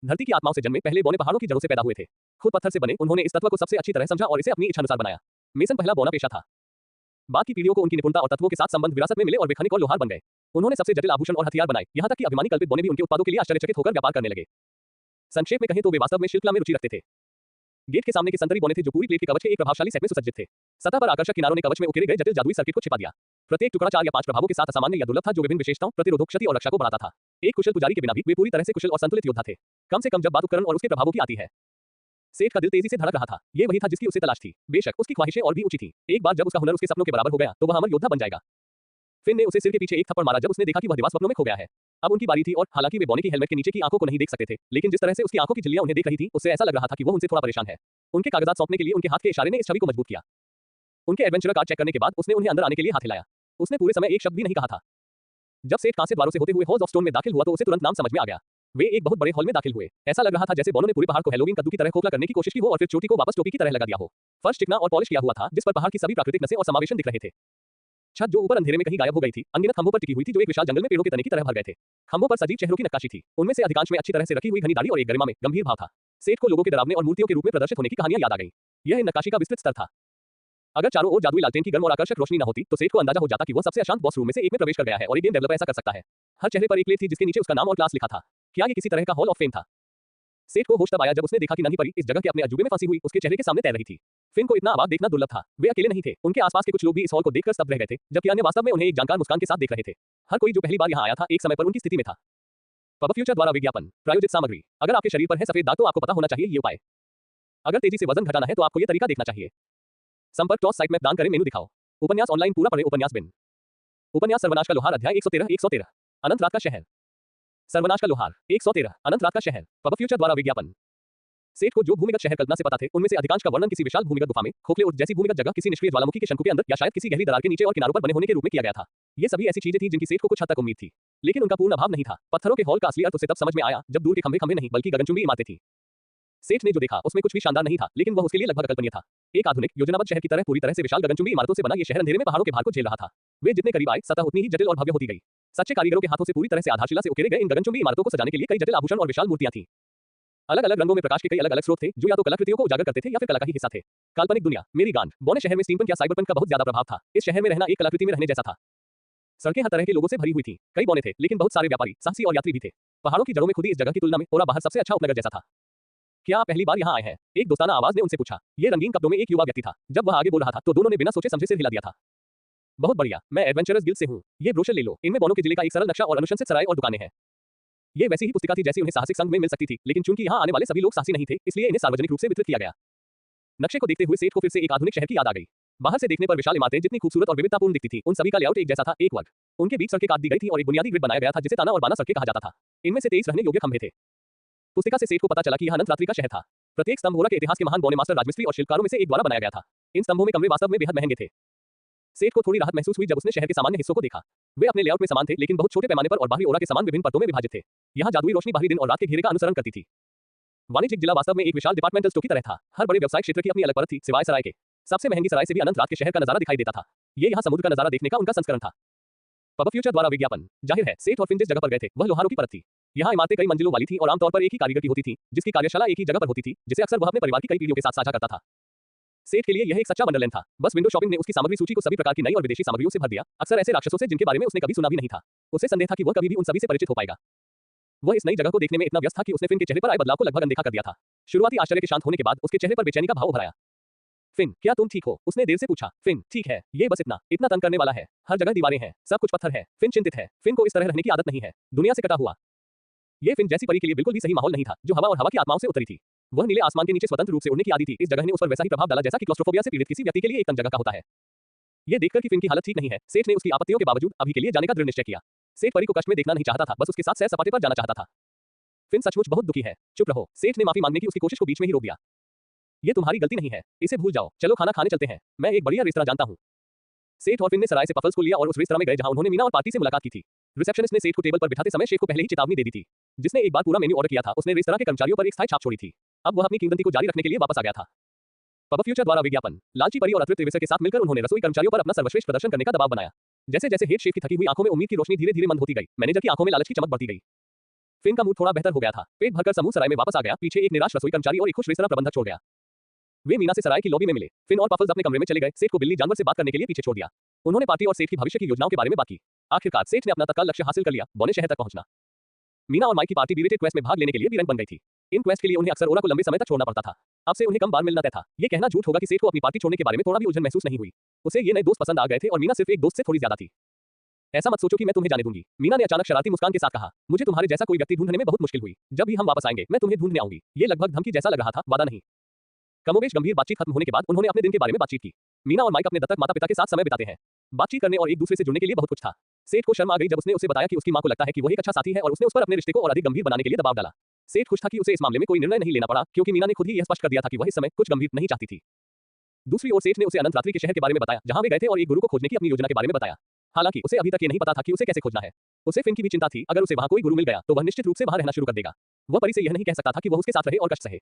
धरती की आत्माओं से जन्मे पहले बोने पहाड़ों की जड़ों से पैदा हुए थे। खुद पत्थर से बने, उन्होंने इस तत्व को सबसे अच्छी तरह समझा और इसे अपनी इच्छानुसार बनाया। मेसन पहला बोना पेशा था। बाद की पीढ़ियों को उनकी निपुणता और तत्वों के साथ संबंध विरासत में मिले और वे खनिक और लोहार बन गए। उन्होंने सबसे जटिल आभूषण और हथियार बनाए, यहाँ तक कि अभिमानी कल्पित बोने भी उनके उत्पादों के लिए आश्चर्यचकित होकर व्यापार करने लगे। संक्षेप में कहें तो वे वास्तव में शिल्पकला में रुचि रखते थे। गेट के सामने के संतरी बोने थे जो पूरी प्लेट के कवच के एक प्रभावशाली सेट में सुसज्जित थे। सतह पर आकर्षक किनारों ने कवच में उकेरे गए जटिल जादुई सर्किट को छिपा दिया। प्रत्येक टुकड़ा 4 या 5 प्रभावों के साथ असामान्य या दुर्लभ था जो विभिन्न विशेषताओं, प्रतिरोधक क्षति और रक्षा को बढ़ाता था। एक कुशल पुजारी के बिना भी वे पूरी तरह से कुशल और संतुलित योद्धा थे। कम से कम जब बात उपकरण और उसके प्रभावों की आती है। सेठ का दिल तेजी से धड़क रहा था। ये वही था जिसकी उसे तलाश थी। बेशक उसकी ख्वाहिशें और भी ऊंची थीं। एक बार जब उसका हुनर उसके सपनों के बराबर हो गया तो वह अमर योद्धा बन जाएगा। फिन ने उसे सिर के पीछे एक थप्पड़ मारा जब उसने देखा कि वह दिवा स्वप्नों में खो गया है। अब उनकी बारी थी और हालांकि वे बॉनी की हेलमेट के नीचे की आंखों को नहीं देख सकते थे, लेकिन जिस तरह से उसकी आंखों की झिल्लियां उन्हें देख रही थी, उससे ऐसा लग रहा था कि वो उनसे थोड़ा परेशान है। उनके कागजात सौंपने के लिए उनके हाथ के इशारे ने इस छवि को मजबूत किया। उनके एडवेंचर कार्ड चेक करने के बाद उसने उन्हें अंदर आने के लिए हाथ हिलाया। उसने पूरे समय एक शब्द भी नहीं कहा था। जब सेठ कांसे द्वारों से होते हुए हॉल्स ऑफ स्टोन में दाखिल हुआ तो उसे तुरंत नाम समझ में आ गया। वे एक बहुत बड़े हॉल में दाखिल हुए। ऐसा लग रहा था जैसे बोनो ने पूरे पहाड़ को हैलोवीन कद्दू की तरह खोखला करने की कोशिश की हो और फिर चोटी को वापस टोपी की तरह लगा दिया हो। फर्श चिकना और पॉलिश किया हुआ था जिस पर पहाड़ की सभी प्राकृतिक नसें और समावेशन दिख रहे थे। छत जो ऊपर अंधेरे में कहीं गायब हो गई थी, अनगिनत खंभों पर टिकी हुई थी जो एक विशाल जंगल में पेड़ों के तने की तरह भर गए थे। खंभों पर सजीव चेहरों की नक्काशी थी। उनमें से अधिकांश में अच्छी तरह से रखी हुई घनी दाढ़ी और एक गरिमा में गंभीर भाव था। सेठ को लोगों के डरावने और मूर्तियों के रूप में प्रदर्शित होने की कहानियां याद आ गई। यह इन नक्काशी का विस्तृत स्तर था। अगर चारों ओर जादुई लालटेन की गर्म और आकर्षक रोशनी न होती तो सेठ को अंदाजा हो जाता कि वह सबसे अशांत बॉस रूम में से एक में प्रवेश कर गया है और एक गेम डेवलपर ऐसा कर सकता है। हर चेहरे पर एक प्लेट थी जिसके नीचे उसका नाम और क्लास लिखा था। क्या ये किसी तरह का हॉल ऑफ फेम था? सेठ को होश तब आया जब उसने देखा कि नन्ही परी इस जगह के अपने अजूबे में फंसी हुई उसके चेहरे के सामने तैर रही थी। फिन को इतना अवाक देखना दुर्लभ था। वे अकेले नहीं थे। उनके आसपास के कुछ लोग भी इस हॉल को देखकर स्तब्ध रह गए थे, जबकि अन्य वास्तव में उन्हें एक जानकार मुस्कान के साथ देख रहे थे। हर कोई जो पहली बार यहाँ आया था एक समय पर उनकी स्थिति में था। पब फ्यूचर द्वारा विज्ञापन प्रायोजित सामग्री। अगर आपके शरीर पर है सफेद दाग तो आपको पता होना चाहिए ये उपाय। अगर तेजी से वजन घटाना है तो आपको ये तरीका देखना चाहिए। संपर्क टॉस साइट मैप दान करें मेनू दिखाओ। उपन्यास ऑनलाइन पूरा पढ़ें। उपन्यास बिन। उपन्यास सर्वनाश का लोहार अध्याय 113 अनंत रात का शहर। सर्वनाश का लोहार 113 अनंत रात का शहर। पब फ्यूचर द्वारा विज्ञापन। सेठ को जो भूमिगत शहर कल्पना से पता थे उनमें से अधिकांश का वर्णन किसी विशाल भूमिगत गुफा में, खोखले उर्द जैसी भूमिगत जगह, किसी निष्क्रिय ज्वालामुखी के शंकु के अंदर या शायद किसी गहरी दरार के नीचे और किनारों पर बने होने के रूप में किया गया था। ये सभी ऐसी चीजें थी जिनकी सेठ को कुछ हद तक उम्मीद थी, लेकिन उनका पूर्ण अभाव नहीं था। पत्थरों के हॉल का असली अर्थ उसे तब समझ में आया जब दूर के खंभे खंभे नहीं बल्कि गगनचुंबी इमारतें थी। सेठ ने जो देखा उसमें कुछ भी शानदार नहीं था, लेकिन वह उसके लिए लगभग अकल्पनीय था। एक आधुनिक योजनाबद्ध शहर की तरह पूरी तरह से विशाल गगनचुंबी इमारतों से बना ये शहर अंधेरे में पहाड़ों के भार को झेल रहा था। वे जितने करीब आए सतह उतनी ही जटिल और भव्य होती गई। सच्चे कारीगरों के हाथों से पूरी तरह से आधारशिला से उकेरे गए इन गगनचुंबी इमारतों को सजाने के लिए कई जटिल आभूषण और विशाल मूर्तियां थीं। अलग अलग रंगों में प्रकाश के कई अलग अलग स्रोत थे जो या तो कलाकृतियों को उजागर करते थे या फिर कला का ही हिस्सा थे। काल्पनिक दुनिया मेरी गांड। बौने शहर में स्टीमपंक या साइबरपंक का बहुत ज्यादा प्रभाव था। इस शहर में रहना एक कलाकृति में रहने जैसा था। सड़कें हर तरह के लोगों से भरी हुई थी। कई बौने थे लेकिन बहुत सारे व्यापारी, साहसी और यात्री भी थे। पहाड़ों की जड़ों में खुदी इस जगह की तुलना में ओरा बाहर सबसे अच्छा उपनगर जैसा था। क्या आप पहली बार यहाँ आए हैं? एक दोस्ताना आवाज ने उनसे पूछा। ये रंगीन कपड़ों में एक युवा व्यक्ति था। जब वह आगे बोल रहा था तो दोनों ने बिना सोचे समझे सिर हिला दिया था। बहुत बढ़िया, मैं एडवेंचरर्स गिल्ड से हूँ। ये ब्रोशर ले लो। इनमें बौनों के जिले का एक सरल नक्शा और अनुशंसित सराय और दुकानें हैं। ये वैसी ही पुस्तिका थी जैसी उन्हें साहसिक संघ में मिल सकती थी, लेकिन चूंकि यहाँ आने वाले सभी लोग साहसी नहीं थे, इसलिए इन्हें सार्वजनिक रूप से वितरित किया गया। नक्शे को देखते हुए सेठ को फिर से एक आधुनिक शहर की याद आ गई। बाहर से देखने पर विशाल इमारतें जितनी खूबसूरत और विविधतापूर्ण दिखती थी, उन सभी का लेआउट एक जैसा था, एक वर्ग। उनके बीच सड़कें काट दी गई थी और एक बुनियादी ग्रिड बनाया गया था जिसे ताना और बाना सड़कें कहा जाता था। इनमें से 23 रहने योग्य खंभे थे। पुस्तिका से सेठ को पता चला कि यह अनंत रात्रि का शहर था। प्रत्येक स्तंभ ओरा के इतिहास के महान बौने मास्टर राजमिस्त्री और शिल्पकारों में से एक द्वारा बनाया गया था। इन स्तंभों में कमरे वास्तव में बेहद महंगे थे। सेठ को थोड़ी राहत महसूस हुई जब उसने शहर के सामान्य हिस्सों को देखा। वे अपने लेआउट में समान थे, लेकिन बहुत छोटे पैमाने पर और बाहरी ओरा के समान विभिन्न परतों में विभाजित थे। यहाँ जादुई रोशनी बाहरी दिन और रात के घेरे का अनुसरण करती थी। वाणिज्यिक जिला वास्तव में एक विशाल डिपार्टमेंटल स्टोर की तरह था। हर बड़े व्यवसाय क्षेत्र की अपनी अलग परत थी, सिवाय सराय के। सबसे महंगी सराय से भी अनंत रात के शहर का नजारा दिखाई देता था। ये यहाँ समुद्र का नजारा देखने का उनका संस्करण था। पब फ्यूचर द्वारा विज्ञापन। जाहिर है सेठ और फिन जिस जगह पर गए थे वह लोहारों की परत थी। यहाँ इमारतें कई मंजिलों वाली थी और आमतौर पर एक ही कारीगर की होती थी, जिसकी कार्यशाला एक ही जगह पर होती थी, जिसे अक्सर वह अपने परिवार की कई पीढ़ियों के साथ साझा करता था। सेठ के लिए यह एक सच्चा वंडरलैंड था। बस विंडो शॉपिंग ने उसकी सामग्री सूची को सभी प्रकार की नई और विदेशी सामग्रियों से भर दिया, अक्सर ऐसे राक्षसों से जिनके बारे में उसने कभी सुना भी नहीं था। उसे संदेह था कि वह कभी भी उन सभी से परिचित हो पाएगा। वह इस नई जगह को देखने में इतना व्यस्त था कि उसने फिन के चेहरे पर आए बदलाव को लगभग अनदेखा कर दिया था। शुरुआती आश्चर्य के शांत होने के बाद उसके चेहरे पर बेचैनी का भाव उभर आया। फिन, क्या तुम ठीक हो? उसने देर से पूछा। फिन, ठीक है, ये बस इतना तंग करने वाला है। हर जगह दीवारें हैं, सब कुछ पत्थर है। फिन चिंतित है। फिन को इस तरह रहने की आदत नहीं है, दुनिया से कटा हुआ। ये फिन जैसी परी के लिए बिल्कुल भी सही माहौल नहीं था, जो हवा और हवा की आत्माओं से उतरी थी। वह नीले आसमान के नीचे स्वतंत्र रूप से उड़ने की आदी थी। इस जगह ने उस पर वैसा ही प्रभाव डाला जैसा कि क्लॉस्ट्रोफोबिया से पीड़ित किसी व्यक्ति के लिए एक तंग जगह का होता है। ये देखकर कि फिन की हालत ठीक नहीं है, सेठ ने उसकी आपत्तियों के बावजूद अभी के लिए जाने का दृढ़ निश्चय किया। सेठ परी को कष्ट में देखना नहीं चाहता था, बस उसके साथ सैर सपाटे पर जाना चाहता था। फिन सचमुच बहुत दुखी है। चुप रहो। सेठ ने माफी मांगने की उसकी कोशिश को बीच में ही रोक दिया। ये तुम्हारी गलती नहीं है, इसे भूल जाओ। चलो खाना खाने चलते हैं, मैं एक बढ़िया रेस्तरां जानता हूँ। सेठ और फिन ने सराय से पफल्स को लिया और उस रेस्तरां में गए जहां उन्होंने मीना और पार्टी से मुलाकात की थी। रिसेप्शनिस्ट ने सेठ को टेबल पर बिठाते समय शेफ को पहले ही चेतावनी दे दी थी। जिसने एक बार पूरा मेन्यू ऑर्डर किया था, उसने रेस्तरां के कर्मचारियों पर एक स्थायी छाप छोड़ी थी। अब वह अपनी किंवदंती को जारी रखने के लिए वापस आ गया था। पब फ्यूचर द्वारा विज्ञापन। लालची परी और अतृप्त त्रिवेसर के साथ मिलकर उन्होंने रसोई कर्मचारियों पर अपना सर्वश्रेष्ठ प्रदर्शन करने का दबाव बनाया। जैसे जैसे हेड शेफ की थकी हुई आंखों में उम्मीद की रोशनी धीरे धीरे मंद होती गई, मैनेजर की आंखों में लालच की चमक बढ़ती गई। फिन का मूड थोड़ा बेहतर हो गया था। पेट भरकर समूह सराय में वापस आ गया। पीछे एक निराश रसोई कर्मचारी और एक खुश रेस्तरां प्रबंधक छोड़ गया। वे मीना से सराय की लॉबी में मिले। फिन और पफल्स अपने कमरे में चले गए। सेठ को बिल्ली जानवर से बात करने के लिए पीछे छोड़ दिया। उन्होंने पार्टी और सेठ की भविष्य की योजनाओं के बारे में बात की। आखिरकार सेठ ने अपना तत्काल लक्ष्य हासिल कर लिया, बौने शहर तक पहुंचना। मीना और माइक की पार्टी बीरेटेड क्वेस्ट में भाग लेने के लिए भी रंग बन गई थी। इन क्वेस्ट के लिए उन्हें अक्सर ओरा को लंबे समय तक छोड़ना पड़ता था। अब से उन्हें कम बार मिलना तय था। ये कहना झूठ होगा कि सेठ को अपनी पार्टी छोड़ने के बारे में थोड़ा भी उलझन महसूस नहीं हुई। उसे ये नए दोस्त पसंद आ गए थे और मीना सिर्फ एक दोस्त से थोड़ी ज्यादा थी। ऐसा मत सोचो कि मैं तुम्हें जाने दूंगी, मीना ने अचानक शरारती मुस्कान के साथ कहा। मुझे तुम्हारे जैसा कोई व्यक्ति ढूंढने में बहुत मुश्किल हुई। जब भी हम वापस आएंगे मैं तुम्हें ढूंढने आऊंगी। ये लगभग धमकी जैसा लग रहा था, वादा नहीं। कमोबेश गंभीर बातचीत खत्म होने के बाद उन्होंने अपने दिन के बारे में बातचीत की। मीना और माइक अपने दत्तक माता पिता के साथ समय बिताते हैं। बातचीत करने और एक दूसरे से जुड़ने के लिए बहुत कुछ था। सेठ को शर्म आ गई जब उसने उसे बताया कि उसकी मां को लगता है कि वह एक अच्छा साथी है और उसने उस पर अपने रिश्ते को और अधिक गंभीर बनाने के लिए दबाव डाला। सेठ खुश था कि उसे इस मामले में कोई निर्णय नहीं लेना पड़ा, क्योंकि मीना ने खुद ही यह स्पष्ट कर दिया था कि वह इस समय कुछ गंभीर नहीं चाहती थी। दूसरी ओर सेठ ने उसे अनंत रात्रि के शहर के बारे में बताया, जहां वे गए थे, और एक गुरु को खोजने की अपनी योजना के बारे में बताया। हालांकि उसे अभी तक ये नहीं पता था कि उसे कैसे खोजना है। उसे फिन की भी चिंता थी, अगर उसे वहां कोई गुरु मिल गया तो वह निश्चित रूप से वहां रहना शुरू कर देगा। वह परी से यह नहीं कह सकता था कि वह उसके साथ रहे और कष्ट सहे।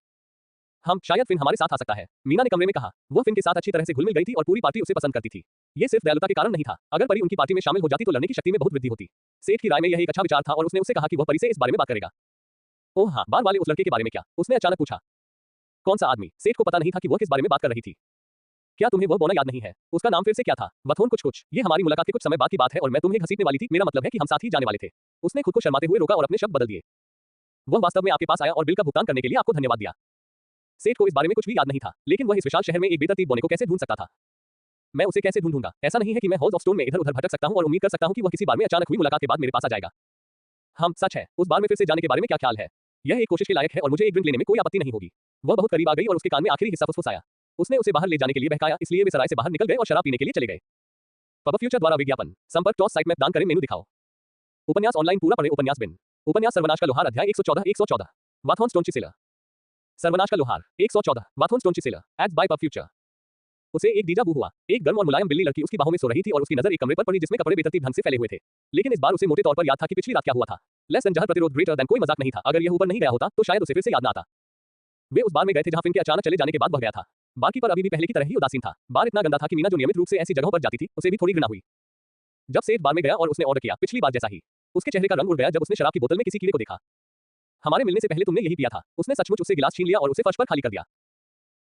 हम शायद फिन हमारे साथ आ सकता है, मीना ने कमरे में कहा। वह फिन के साथ अच्छी तरह से घुल मिल गई थी और पूरी पार्टी उसे पसंद करती थी। ये सिर्फ दयालुता के कारण नहीं था। अगर परी उनकी पार्टी में शामिल हो जाती तो लड़ने की शक्ति में बहुत वृद्धि होती। सेठ की राय में यह एक अच्छा विचार था और उसने उससे कहा कि वह परी से इस बारे में बात करेगा। ओह हाँ, बार वाले उस लड़के के बारे में क्या? उसने अचानक पूछा। कौन सा आदमी? सेठ को पता नहीं था कि वह किस बारे में बात कर रही थी। क्या तुम्हें वह बोना याद नहीं है? उसका नाम फिर से क्या था? वथोन कुछ। ये हमारी मुलाकात के कुछ समय बाद की बात है और मैं तुम्हें घसीटने वाली थी, मेरा मतलब है कि हम साथ ही जाने वाले थे। उसने खुद को शर्माते हुए रोका और अपने शब्द बदल दिए। वह वास्तव में आपके पास आया और बिल का भुगतान करने के लिए आपको धन्यवाद दिया। सेठ को इस बारे में कुछ भी याद नहीं था, लेकिन वह इस विशाल शहर में एक बेतरतीब बोने को कैसे ढूंढ सकता था? मैं उसे कैसे ढूंढूंगा? ऐसा नहीं है कि मैं हॉल्स ऑफ स्टोन में इधर उधर भटक सकता हूं और उम्मीद कर सकता हूं कि वह किसी बार में अचानक हुई मुलाकात के बाद मेरे पास आ जाएगा। हम सच है, उस बार में फिर से जाने के बारे में क्या ख्याल है? यह एक कोशिश के लायक है और मुझे एक ड्रिंक लेने में कोई आपत्ति नहीं होगी। वह बहुत करीब आ गई और उसके कान में आखिरी हिस्सा फुसफुसाया। उसने उसे बाहर ले जाने के लिए बहकाया, इसलिए वे सराय से बाहर निकल गए और शराब पीने के लिए चले गए। पब फ्यूचर द्वारा विज्ञापन। संपर्क टॉस साइट में दान करें, मेनू दिखाओ। उपन्यास ऑनलाइन पूरा पढ़ें। उपन्यास बिन। उपन्यास सर्वनाश का लोहार अध्याय 114 वाथोन स्टोन चिसेलर। सर्वनाश का लोहार 114 वाथोन स्टोन चिसेलर एड्स बाय पब फ्यूचर। उसे एक डीजा वू हुआ। एक गर्म और मुलायम बिल्ली लड़की उसकी बाहों में सो रही थी और उसकी नजर एक कमरे पर पड़ी जिसमें कपड़े बेतरतीब ढंग से फैले हुए थे। लेकिन इस बार उसे मोटे तौर पर याद था कि पिछली रात क्या हुआ था। लेस देन जहर प्रतिरोध ग्रेटर देन कोई मजाक नहीं था। अगर यह ऊपर नहीं गया होता तो शायद उसे फिर से याद न आता। वे उस बार में गए थे जहां फिन के अचानक चले जाने के बाद वह गया था। बाकी पर अभी भी पहले की तरह ही उदासीन था। बार इतना गंदा था कि मीना जो नियमित रूप से ऐसी जगहों पर जाती थी उसे भी थोड़ी घृणा हुई। जब सेठ बार में गया और उसने ऑर्डर किया, पिछली बार जैसा ही उसके चेहरे का रंग उड़ गया जब उसने शराब की बोतल में किसी कीड़े को देखा। हमारे मिलने से पहले तुमने यही पिया था। उसने सचमुच उससे गिलास छीन लिया और उसे फर्श पर खाली कर दिया।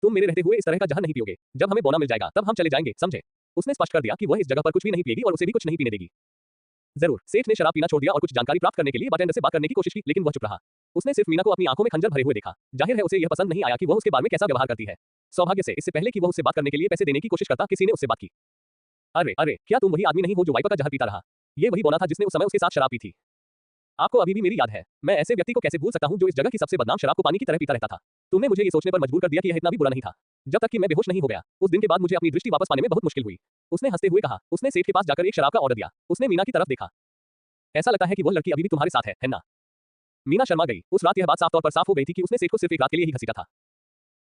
तुम मेरे रहते हुए इस तरह का जहर नहीं पियोगे। जब हमें बोना मिल जाएगा तब हम चले जाएंगे, समझे? उसने स्पष्ट कर दिया कि वह इस जगह पर कुछ भी नहीं पिएगी और उसे भी कुछ नहीं पीने देगी। जरूर। सेठ ने शराब पीना छोड़ दिया और कुछ जानकारी प्राप्त करने के लिए बारटेंडर से बात करने की कोशिश की, लेकिन वह चुप रहा। उसने सिर्फ मीना को अपनी आंखों में खंजर भरे हुए देखा। जाहिर है उसे यह पसंद नहीं आया कि वह उसके बारे में कैसा व्यवहार करती है। सौभाग्य से इससे पहले कि वह उससे बात करने के लिए पैसे देने की कोशिश करता, किसी ने उससे बात की। अरे, क्या तुम वही आदमी नहीं हो जो वाइपर का जहर पीता रहा? ये वही बोना था जिसने उस समय उसके साथ शराब पी थी। आपको अभी भी मेरी याद है। मैं ऐसे व्यक्ति को कैसे भूल सकता हूं जो इस जगह की सबसे बदनाम शराब को पानी की तरह पीता रहता था। तुमने मुझे ये सोचने पर मजबूर कर दिया कि यह इतना भी बुरा नहीं था। जब तक कि मैं बेहोश नहीं हो गया। उस दिन के बाद मुझे अपनी दृष्टि वापस पाने में बहुत मुश्किल हुई। उसने हंसते हुए कहा। उसने सेठ के पास जाकर एक शराब का ऑर्डर दिया। उसने मीना की तरफ देखा। ऐसा लगता है कि वह लड़की अभी भी तुम्हारे साथ है ना? मीना शर्मा गई। उस रात यह बात साफ तौर पर साफ हो गई थी कि उसने सेठ को सिर्फ एक रात के लिए ही घसीटा था।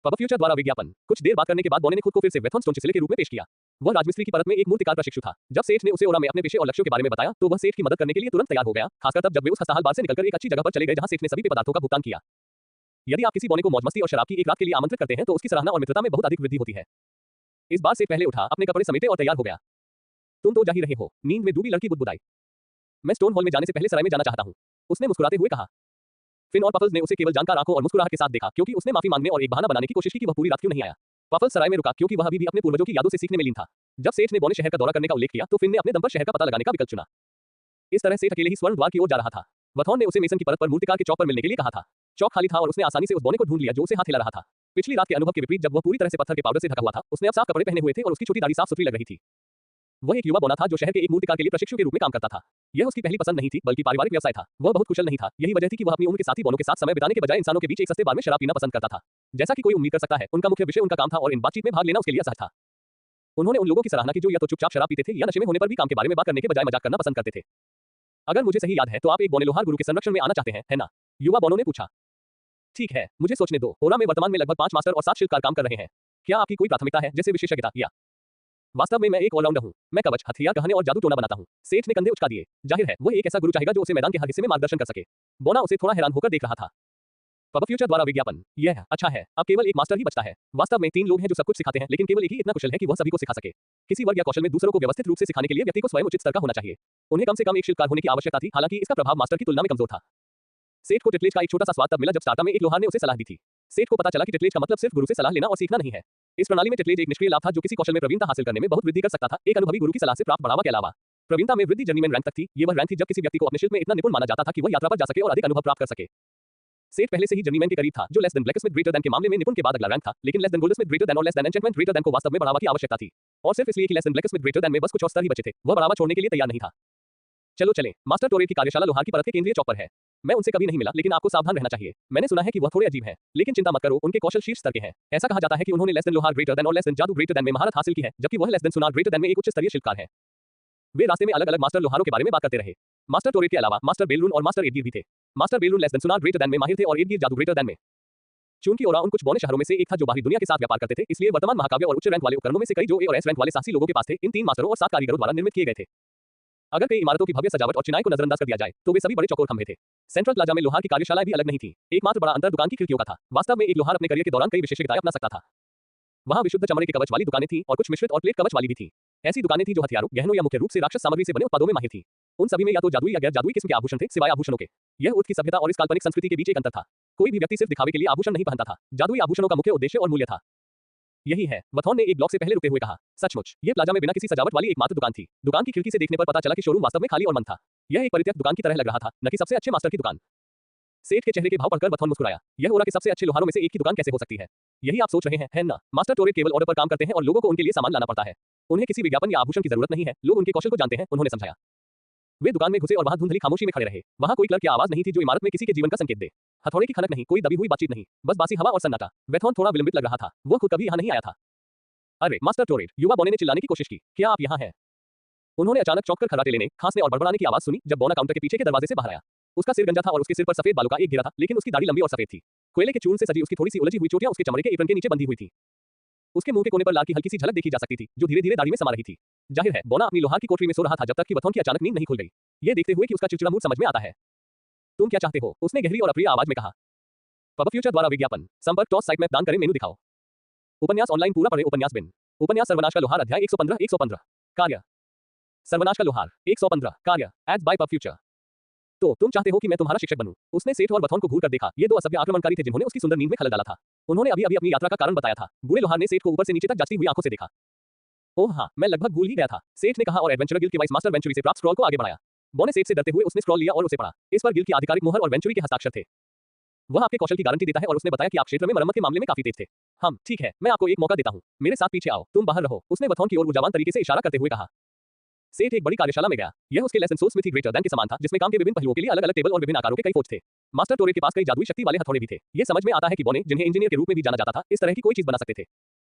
पब फ्यूचर द्वारा विज्ञापन। कुछ देर बात करने के बाद बोने ने खुद को फिर से वेथन स्टोन चिसेले के रूप में पेश किया। वह राजमिस्त्री की परत में एक मूर्तिकार प्रशिक्षु था। जब सेठ ने उसे ओरा में अपने पेशे और लक्ष्यों के बारे में बताया तो वह सेठ की मदद करने के लिए तुरंत तैयार हो गया, खासकर तब जब वे उस हस्ताहाल बार से निकलकर एक अच्छी जगह पर चले गए जहां सेठ ने सभी पेय पदार्थों का भुगतान किया। यदि आप किसी बोने को मौज मस्ती और शराब की एक रात के लिए आमंत्रित करते हैं तो उसकी सराहना और मित्रता में बहुत अधिक वृद्धि होती है। इस बार से पहले उठा, अपने कपड़े समेटे और तैयार हो गया। तुम तो जा ही रहे हो। नींद में डूबी लड़की बुदबुदाई। मैं स्टोन हॉल में जाने से पहले सराय में जाना चाहता हूँ, उसने मुस्कुराते हुए कहा। फिन और पफल्स ने उसे केवल जानकार आंखों और मुस्कुराहट के साथ देखा, क्योंकि उसने माफी मांगने और एक बहाना बनाने की कोशिश की कि वह पूरी रात क्यों नहीं आया। पफल्स सराय में रुका क्योंकि वह अभी भी अपने पूर्वजों की यादों से सीखने में लीन था। जब सेठ ने बोने शहर का दौरा करने का उल्लेख किया तो फिन ने अपने दम पर शहर का पता लगाने का विकल्प चुना। इस तरह सेठ अकेले ही स्वर्ण द्वार की ओर जा रहा था। वथौन ने उसे मेसन की परत पर मूर्तिकार के चौक पर मिलने के लिए कहा था। चौक खाली था और उसने आसानी से उस बोने को ढूंढ लिया जो उसे हाथ हिला रहा था। पिछली रात के अनुभव के विपरीत जब वह पूरी तरह से पत्थर के पाउडर से ढका हुआ था, उसने अब साफ कपड़े पहने हुए थे और उसकी छोटी दाढ़ी साफ सुथरी लग रही थी। वह एक युवा बोना था जो शहर के एक मूर्तिकार के लिए प्रशिक्षु के रूप में काम करता था। यह उसकी पहली पसंद नहीं थी, बल्कि पारिवारिक व्यवसाय था। वह बहुत कुशल नहीं था। यही वजह थी कि वह अपनी उम्र के साथी बोनों के साथ समय बिताने के बजाय इंसानों के बीच एक सस्ते बार में शराब पीना पसंद करता था। जैसा कि कोई उम्मीद कर सकता है, उनका मुख्य विषय उनका काम था और इन बातचीत में भाग लेना उसके लिए असहज था। उन्होंने उन लोगों की सराहना की जो या तो चुपचाप शराब पीते थे या नशे में होने पर भी काम के बारे में बात करने के बजाय मजाक करना पसंद करते थे। अगर मुझे सही याद है तो आप एक बोने लोहार गुरु के संरक्षण में आना चाहते हैं, है ना? युवा बोनों ने पूछा। ठीक है, मुझे सोचने दो। ओरा में वर्तमान में लगभग 5 मास्टर और 7 शिल्पकार काम कर रहे हैं। क्या आपकी कोई प्राथमिकता है, जैसे विशेषज्ञता या? वास्तव में मैं एक ऑलराउंडर हूँ। मैं कवच, हथियार गहने और जादू टोना बनाता हूँ। सेठ ने कंधे उचका दिए। जाहिर है वह एक ऐसा गुरु चाहेगा जो उसे मैदान के हर हिस्से में मार्गदर्शन कर सके। बोना उसे थोड़ा हैरान होकर देख रहा था। पब फ्यूचर द्वारा विज्ञापन। यह अच्छा है, अब केवल एक मास्टर ही बचता है। वास्तव में 3 लोग हैं जो सब कुछ सिखाते हैं, लेकिन केवल एक ही इतना कुशल है कि वह सभी को सिखा सके। किसी वर्ग या कौशल में दूसरों को व्यवस्थित रूप से सिखाने के लिए व्यक्ति को स्वयं उचित स्तर का होना चाहिए। उन्हें कम से कम एक शिल्पकार होने की आवश्यकता थी, हालांकि इसका प्रभाव मास्टर की तुलना में कमजोर था। सेठ को टिटलेज का एक छोटा सा स्वाद तब मिला जब स्टार्टअप में एक लोहार ने उसे सलाह दी थी। सेठ को पता चला कि टिटलेज का मतलब सिर्फ गुरु से सलाह लेना और सीखना नहीं है। इस प्रणाली में टिटलेज एक निष्क्रिय लाभ था जो किसी कौशल में प्रवीणता हासिल करने में बहुत वृद्धि कर सकता था, एक अनुभवी गुरु की सलाह से प्राप्त बढ़ावा के अलावा। प्रवीणता में वृद्धि जर्नीमैन रैंक तक थी। ये वह रैंक थी जब किसी व्यक्ति को अपने शिल्प में इतना निपुण माना जाता था कि वह यात्रा पर जा सके और अधिक अनुभव प्राप्त कर सके। सेठ पहले से ही जर्नीमैन के करीब था, जो less than blacksmith greater than के मामले में निपुण के बाद अगला रैंक था, लेकिन less than goldsmith greater than और less than enchantment greater than को वास्तव में बढ़ावा की आवश्यकता थी। और सिर्फ इसलिए कि less than blacksmith greater than में बस कुछ और स्तर ही बचे थे, वह बढ़ावा छोड़ने के लिए तैयार नहीं था। चलो चलें। मास्टर टोरेट की कार्यशाला लोहार की परत के केंद्रीय चौक पर है। मैं उनसे कभी नहीं मिला, लेकिन आपको सावधान रहना चाहिए। मैंने सुना है कि वह थोड़े अजीब हैं, लेकिन चिंता मत करो, उनके कौशल शीर्ष स्तर के हैं। ऐसा कहा जाता है कि उन्होंने लेस देन लोहार ग्रेटर देन और लेस देन जादू ग्रेटर देन में महारत हासिल की है, जबकि वह लेस देन सुनार ग्रेटर देन में एक उच्च स्तरीय शिल्पकार है। वे रास्ते में अलग-अलग मास्टर लोहारों के बारे में बात करते रहे। मास्टर टोरेट के अलावा मास्टर बेलरून और मास्टर एडगीर भी थे। मास्टर बेलरून लेस देन सुनार ग्रेटर देन में माहिर थे और एडगीर जादू ग्रेटर देन में। चूंकि ओरा उन कुछ बौने शहरों में से एक था जो बाहरी दुनिया के साथ व्यापार करते थे, इसलिए वर्तमान महाकाव्य और उच्च रैंक वाले उपकरणों में से कई जो ए और एस रैंक वाले साहसी लोगों के पास थे, इन 3 मास्टरों और 7 कारीगरों द्वारा निर्मित किए गए थे। अगर कई इमारतों की भव्य सजावट और चिनाई को नजरअंदाज कर दिया जाए, तो वे सभी बड़े चौकोर खंभे थे। सेंट्रल प्लाजा में लोहार की कार्यशालाएं भी अलग नहीं थी। एकमात्र बड़ा अंतर दुकान की खिड़कियों का था। वास्तव में एक लोहार अपने करियर के दौरान कई विशेषज्ञताएं अपना सकता था। वहां विशुद्ध चमड़े के कवच वाली दुकानें थीं और कुछ मिश्रित और प्लेट कवच वाली भी थीं। ऐसी दुकानें थीं जो हथियारों, गहनों या मुख्य रूप से राक्षस सामग्री से बने उत्पादों में माहिर थीं। उन सभी में या तो जादुई या गैर जादुई किस्म के आभूषण थे, सिवाय आभूषणों के। यह ऊर्ध्व की सभ्यता और इस काल्पनिक संस्कृति के बीच एक अंतर था। कोई भी व्यक्ति सिर्फ दिखावे के लिए आभूषण नहीं पहनता था। जादुई आभूषणों का मुख्य उद्देश्य और मूल्य था। यही है, वथॉन ने एक ब्लॉक से पहले रुकते हुए कहा। सचमुच, ये प्लाजा में बिना किसी सजावट वाली एकमात्र दुकान थी। दुकान की खिड़की से देखने पर पता चला कि शोरूम वास्तव में खाली और बंद था। यह एक परित्यक्त दुकान की तरह लग रहा था, न कि सबसे अच्छे मास्टर की दुकान। सेठ के चेहरे के भाव पढ़कर वथॉन मुस्कुराया। यह ओरा के सबसे अच्छे लोहारों में से एक की दुकान कैसे हो सकती है? यही आप सोच रहे हैं, है ना? मास्टर टोरेट केवल ऑर्डर पर काम करते हैं और लोगों को उनके लिए सामान लाना पड़ता है। उन्हें किसी विज्ञापन या आभूषण की जरूरत नहीं है। लोग उनके कौशल को जानते हैं, उन्होंने समझाया। वे दुकान में घुसे और वहां धुंधली खामोशी में खड़े रहे। वहां कोई क्लर्क या आवाज नहीं थी जो इमारत में किसी के जीवन का संकेत दे। हथौड़े की खनक नहीं, कोई दबी हुई बातचीत नहीं, बस बासी हवा और सन्नाटा। वेथॉन थोड़ा विलंबित लग रहा था। वो खुद कभी यहां नहीं आया था। अरे मास्टर टोरेट, युवा बोने ने चिल्लाने की कोशिश की, क्या आप यहाँ हैं? उन्होंने अचानक चौंककर खर्राटे लेने, खांसने और बड़बड़ाने की आवाज सुनी जब बोना काउंटर के पीछे के दरवाजे से बाहर आया। उसका सिर गंजा था और उसके सिर पर सफेद बालों का एक घेरा था, लेकिन उसकी दाढ़ी लंबी और सफेद थी। कोयले के चूर्ण से सजी उसकी थोड़ी सी उलझी हुई चोटियां उसके चमड़े के एप्रन के नीचे बंधी हुई थी। उसके मुंह के कोने पर लाल की हल्की सी झलक देखी जा सकती थी, जो धीरे-धीरे दाढ़ी में समा रही थी। जाहिर है, बोना अपनी लोहार की कोठरी में सो रहा था जब तक कि वथॉन की अचानक नींद नहीं खुल गई। ये देखते हुए कि उसका चिड़चिड़ा मूड समझ में आता है। तुम क्या चाहते हो? उसने गहरी और अप्रिय आवाज में कहा। पब फ्यूचर द्वारा विज्ञापन। संपर्क टॉस साइट में दान करें, मेनू दिखाओ। उपन्यास ऑनलाइन पूरा पढ़ें। उपन्यास बिन। उपन्यास सर्वनाश का लोहार अध्याय 115 कार्य। सर्वनाश का लोहार 115 कार्य एड्स बाय पब फ्यूचर। तो तुम चाहते हो कि मैं तुम्हारा शिक्षक बनूं? उसने सेठ और वथॉन को घूर कर देखा। ये दो असभ्य आक्रमणकारी थे जिन्होंने उसकी सुंदर नींद में खलल डाला था। उन्होंने अभी-अभी अपनी यात्रा का कारण बताया था। बूढ़े लोहार ने सेठ को ऊपर से नीचे तक जांचती हुई आंखों से देखा। ओह हाँ, मैं लगभग भूल ही गया था, सेठ ने कहा और एडवेंचर गिल्ड के वाइस मास्टर वेंचुरी से प्राप्त स्क्रॉल को आगे बढ़ाया। बोने सेठ से डरते हुए उसने स्क्रॉल लिया और उसे पढ़ा। इस पर गिल्ड की आधिकारिक मुहर और वेंचुरी के हस्ताक्षर थे। वह आपके कौशल की गारंटी देता है और उसने बताया कि आप क्षेत्र में मरम्मत के मामले में काफी तेज थे। हम ठीक है, मैं आपको एक मौका देता हूँ। मेरे साथ पीछे आओ, तुम बाहर रहो। उसने वथॉन की ओर ऊर्जावान तरीके से इशारा करते हुए कहा। सेठ एक बड़ी कार्यशाला में गया। यह उसके lesson soul smithy greater than के समान था, जिसमें काम के विभिन्न पहलुओं के लिए अलग-अलग टेबल और विभिन्न आकारों के कई फोर्ज थे। मास्टर टोरेट के पास कई जादुई शक्ति वाले हथौड़े भी थे। यह समझ में आता है कि बोने, जिन्हें इंजीनियर के रूप में भी जाना जाता था, इस तरह की कोई चीज बना सकते थे।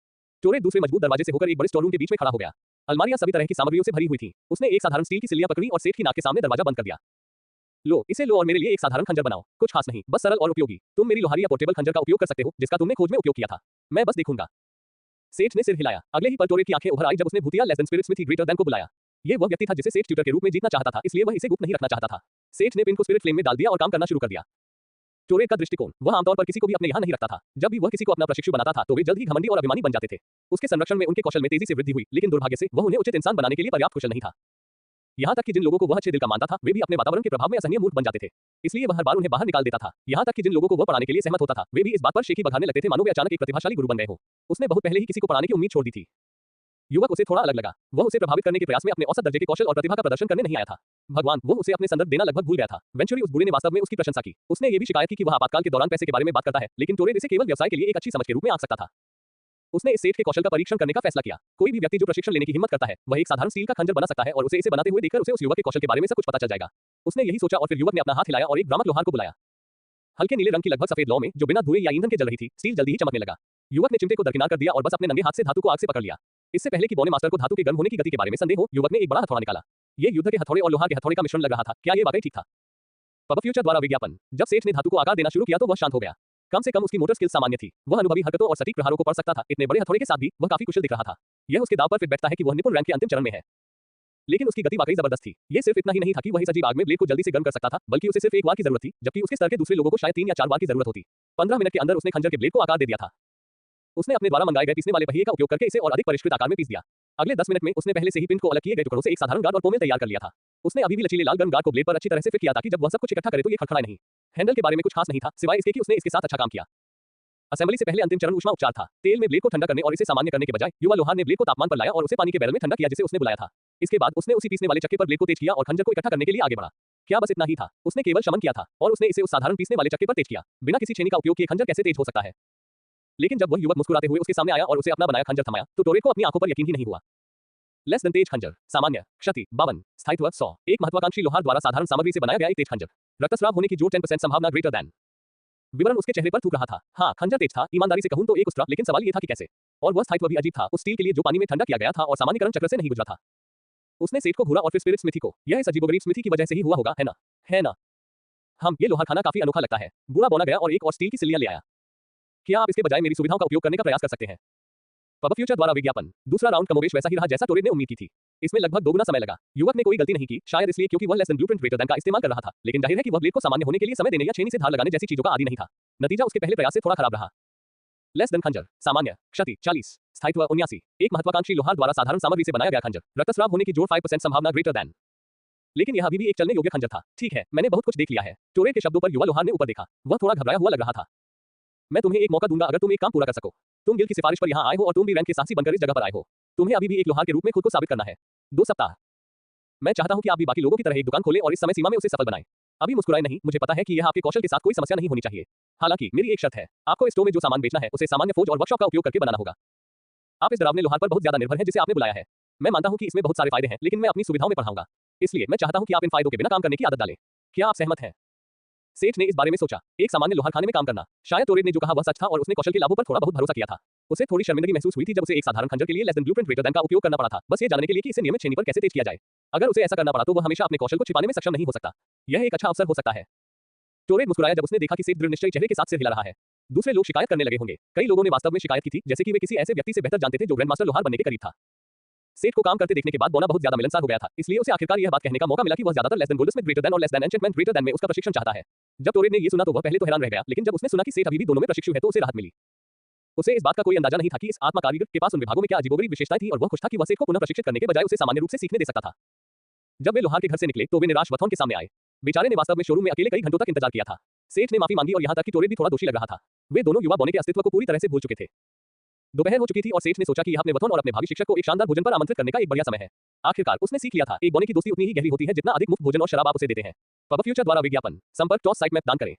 टोरेट दूसरे मजबूत दरवाजे से होकर एक बड़े स्टोर रूम के बीच में खड़ा हो गया। अलमारियां सभी तरह की सामग्रियों से भरी हुई थी। उसने एक साधारण स्टील की सिल्लियां पकड़ी और सेठ की नाक के सामने दरवाजा बंद कर दिया। लो, इसे लो और मेरे लिए एक साधारण खंजर बनाओ। कुछ खास नहीं, बस सरल और उपयोगी। तुम मेरी लोहारी या पोर्टेबल खंजर का उपयोग कर सकते हो, जिसका तुमने खोज में उपयोग किया था। मैं बस देखूंगा। सेठ ने सिर हिलाया। अगले ही पल टोरेट की आंखें उभर आई जब उसने भूतिया less than spirit smithy greater than को बुलाया। ये वह व्यक्ति था जिसे सेठ ट्यूटर के रूप में जीतना चाहता था, इसलिए वह इसे गुप्त नहीं रखना चाहता था। सेठ ने पिन को स्पिरिट फ्लेम में डाल दिया और काम करना शुरू कर दिया। टोरेट का दृष्टिकोण, वह आमतौर पर किसी को भी अपने यहाँ नहीं रखता था। जब भी वह किसी को अपना प्रशिक्षु बनाता था, तो वे जल्द ही घमंडी और अभिमानी बन जाते थे। उसके संरक्षण में उनके कौशल में तेजी से वृद्धि हुई, लेकिन दुर्भाग्य से वह उन्हें उचित इंसान बनाने के लिए पर्याप्त कुशल नहीं था। यहाँ तक कि जिन लोगों को वह अच्छे दिल का मानता था, वे भी अपने वातावरण के प्रभाव में असहनीय मूर्ख बन जाते थे। इसलिए वह हर बार उन्हें बाहर निकाल देता था। यहाँ तक कि जिन लोगों को वह पढ़ाने के लिए सहमत होता था, वे भी इस बात पर शेखी बघारने लगते थे मानो वे अचानक एक प्रतिभाशाली गुरु बन गए हो। उसने बहुत पहले ही किसी को पढ़ाने की उम्मीद छोड़ दी थी। युवक उसे थोड़ा अलग लगा। वह उसे प्रभावित करने के प्रयास में अपने औसत दर्जे के कौशल और प्रतिभा का प्रदर्शन करने नहीं आया था। भगवान, वो उसे अपने संदर्भ देना लगभग भूल गया था। वेंचुरी उस बूढ़े ने वास्तव में उसकी प्रशंसा की। उसने ये भी शिकायत की कि वह आपातकाल के दौरान पैसे के बारे में बात करता है, लेकिन टोरेट इसे केवल व्यवसाय के लिए एक अच्छी समझ के रूप में आंक सकता था। उसने इस सेठ के कौशल का परीक्षण करने का फैसला किया। कोई भी व्यक्ति जो प्रशिक्षण लेने की हिम्मत करता है, वह एक साधारण स्टील का खंजर बना सकता है और उसे इसे बनाते हुए देखकर उसे उस युवक के कौशल के बारे में सब कुछ पता चल जाएगा। उसने यही सोचा और फिर युवक ने अपना हाथ हिलाया और एक भ्रामक लोहार को बुलाया। हल्के नीले रंग की लगभग सफेद लौ में, जो बिना धुएं या ईंधन के जल रही थी, स्टील जल्दी ही चमकने लगा। युवक ने चिमटे को दरकिनार कर दिया और बस अपने नंगे हाथ से धातु को आग से पकड़ लिया। इससे पहले कि बोने मास्टर को धातु के गर्म होने की गति के बारे में संदेह हो, युवक ने एक बड़ा हथौड़ा निकाला। ये युद्ध के हथौड़े और लोहार के हथौड़े का मिश्रण लग रहा था। क्या ये वाकई ठीक था? पब फ्यूचर द्वारा विज्ञापन। जब सेठ ने धातु को आकार देना शुरू किया तो वह शांत हो गया। कम से कम उसकी मोटर स्किल्स सामान्य थी। वह अनुभवी हरकतों और सटीक प्रहारों को पढ़ सकता था। इतने बड़े हथौड़े के साथ भी वह काफी कुशल दिख रहा था। यह उसके दांव पर फिट बैठता है कि वह निपुण रैंक के अंतिम चरण में है। लेकिन उसकी गति वाकई जबरदस्त थी। ये सिर्फ इतना ही नहीं था कि वह इस अजीब आग में ब्लेड को जल्दी से गर्म कर सकता था, बल्कि उसे सिर्फ एक बार की जरूरत थी, जबकि उसके स्तर के दूसरे लोगों को शायद 3 या 4 बार की जरूरत होती। 15 मिनट के अंदर उसने खंजर के ब्लेड को आकार दे दिया था। उसने अपने द्वारा मंगाए गए पीसने वाले पहिए का उपयोग करके इसे और अधिक परिष्कृत आकार में पीस दिया। अगले 10 मिनट में उसने पहले से ही पिन को अलग किए गए टुकड़ों से एक साधारण गार्ड और पोमेल तैयार कर लिया था। उसने अभी भी लचीले लाल गर्म गार्ड को ब्लेड पर अच्छी तरह से फिट किया ताकि जब वह सब कुछ इकट्ठा करे तो ये खड़खड़ाए नहीं। हैंडल के बारे में कुछ खास नहीं था, सिवाय इसके कि उसने इसके साथ अच्छा काम किया। असेंबली से पहले अंतिम चरण ऊष्मा उपचार था। तेल में ब्लेड को ठंडा करने और इसे सामान्य करने के बजाय युवा लोहार ने ब्लेड को तापमान पर लाया और उसे पानी के बैरल में ठंडा किया जिसे उसने बुलाया था। इसके बाद उसने उसी पीसने वाले चक्के पर ब्लेड को तेज किया और खंजर को इकट्ठा करने के लिए आगे बढ़ा। क्या बस इतना ही था? उसने केवल शमन किया था और उसने इसे उस साधारण पीसने वाले चक्के पर तेज किया। बिना किसी छेनी का उपयोग किए खंजर कैसे तेज हो सकता है? लेकिन जब वह युवक मुस्कुराते हुए उसके सामने आया और उसे अपना बनाया खंजर थमाया, तो टोरेट को अपनी आंखों पर यकीन ही नहीं हुआ। लेस देन तेज खंजर, सामान्य, क्षति 52, स्थायित्व 100, एक महत्वाकांक्षी लोहार द्वारा साधारण सामग्री से बनाया गया एक तेज खंजर, रक्तस्राव होने की जो 10% संभावना ग्रेटर दैन। विवरण उसके चेहरे पर थूक रहा था। हाँ, खंजर तेज था, ईमानदारी से कहूं तो एक उस्त्रा, लेकिन सवाल ये था कि कैसे। और वह स्थायित्व भी अजीब था, उस स्टील के लिए जो पानी में ठंडा किया गया था और सामान्यकरण चक्र से नहीं गुजरा था। उसने सेठ को घूरा और फिर स्पिरिट स्मिथी को। यह इस अजीबोगरीब स्मिथी की वजह से ही हुआ होगा, है ना? है ना? ये लोहार खाना काफी अनोखा लगता है। बूढ़ा बौना गया और एक और स्टील की सिल्लियां ले आया। क्या आप इसके बजाय मेरी सुविधाओं का उपयोग करने का प्रयास कर सकते हैं? पब फ्यूचर द्वारा विज्ञापन। दूसरा राउंड कमोबेश वैसा ही रहा जैसा टोरेड ने उम्मीद की थी। इसमें लगभग दोगुना समय लगा। युवक ने कोई गलती नहीं की, शायद इसलिए क्योंकि वह less than blueprint greater than का इस्तेमाल कर रहा था, लेकिन जाहिर है कि वह ब्लेड को सामान्य होने के लिए समय देने या छेनी से धार लगाने जैसी चीजों का आदी नहीं था। नतीजा उसके पहले प्रयास से थोड़ा खराब रहा। लेस देन खंजर, सामान्य, क्षति 40, स्थायित्व 79, एक महत्वाकांक्षी लोहार द्वारा साधारण सामग्री से बनाया गया खंजर, रक्तस्राव होने की जो 5% संभावना ग्रेटर देन। लेकिन यह अभी भी एक चलने योग्य खंजर था। ठीक है, मैंने बहुत कुछ देख लिया है। टोरेड के शब्दों पर युवा लोहार ने ऊपर देखा। वह थोड़ा घबराया हुआ लग रहा था। मैं तुम्हें एक मौका दूंगा अगर तुम एक काम पूरा कर सको। तुम गिल की सिफारिश पर यहाँ आए हो और तुम भी रैंक के साहसी बनकर इस जगह पर आए हो। तुम्हें अभी भी एक लोहार के रूप में खुद को साबित करना है। 2 सप्ताह। मैं चाहता हूं कि आप भी बाकी लोगों की तरह एक दुकान खोलें और इस समय सीमा में उसे सफल बनाएं। अभी मुस्कुराए नहीं, मुझे पता है कि यह आपके कौशल के साथ कोई समस्या नहीं होनी चाहिए। हालांकि मेरी एक शर्त है, आपको स्टोर में जो सामान बेचना है उसे सामान्य फौज और वर्कशॉप का उपयोग करके बनाना होगा। आप इस डरावने लोहार पर बहुत ज्यादा निर्भर हैं जिसे आपने बुलाया है। मैं मानता हूं कि इसमें बहुत सारे फायदे हैं, लेकिन मैं अपनी सुविधाओं में पढ़ाऊंगा। इसलिए मैं चाहता हूं कि आप इन फायदों के बिना काम करने की आदत डालें। क्या आप सहमत हैं? सेठ ने इस बारे में सोचा। एक सामान्य लोहार खाने में काम करना। शायद टोरेड ने जो कहा वह सच था और उसने कौशल के लाभों पर थोड़ा बहुत भरोसा किया था। उसे थोड़ी शर्मिंदगी महसूस हुई थी जब उसे एक साधारण खंजर के लिए less than blueprint greater than का उपयोग करना पड़ा था, बस ये जानने के लिए कि इसे नियमित श्रेणी पर कैसे तेज किया जाए। अगर उसे ऐसा करना पड़ा तो वह हमेशा अपने कौशल को छिपाने में सक्षम नहीं हो सकता। यह एक अच्छा अवसर हो सकता है। टोरेड मुस्कुराया जब उसने देखा कि सेठ दृढ़ निश्चयी चेहरे के साथ सिर हिला रहा है। दूसरे लोग शिकायत करने लगे होंगे। कई लोगों ने वास्तव में शिकायत की थी, जैसे कि वे किसी ऐसे व्यक्ति से बेहतर जानते थे जो ग्रैंडमास्टर लोहार बनने के करीब था। सेठ को काम करते देखने के बाद बौना बहुत ज्यादा मिलनसार हो गया था, इसलिए उसे आखिरकार यह बात कहने का मौका मिला कि वह ज्यादातर less than goldsmith greater than और less than enchantment greater than में उसका प्रशिक्षण चाहता है। जब टोरेड ने ये सुना तो वह पहले तो हैरान रह गया, लेकिन जब उसने सुना कि सेठ अभी भी दोनों में प्रशिक्षु है तो उसे राहत मिली। उसे इस बात का कोई अंदाजा नहीं था कि इस आत्मा कारीगर के पास उन विभागों में क्या अजीबोगरीब विशेषताएं थी और वह खुश था कि वह सेठ को पुनः प्रशिक्षित करने के बजाय उसे सामान्य रूप से सीखने दे सकता था। जब वे लोहार के घर से निकले तो वे निराश वथॉन के सामने आए। बेचारे ने वास्तव में शोरूम में अकेले कई घंटों तक इंतजार किया था। सेठ ने माफी मांगी और यहाँ तक कि टोरेड भी थोड़ा दोषी लग रहा था। वे दोनों युवा बौने के अस्तित्व को पूरी तरह से भूल चुके थे। दोपहर हो चुकी थी और सेठ ने सोचा कि यह अपने वथॉन और अपने भावी शिक्षक को एक शानदार भोजन पर आमंत्रित करने का एक बढ़िया समय है। आखिरकार उसने सीख लिया था, एक बौने की दोस्ती उतनी ही गहरी होती है जितना अधिक मुफ्त भोजन और शराब आप उसे देते हैं। पब फ्यूचर द्वारा विज्ञापन। संपर्क टॉस साइट में दान करें।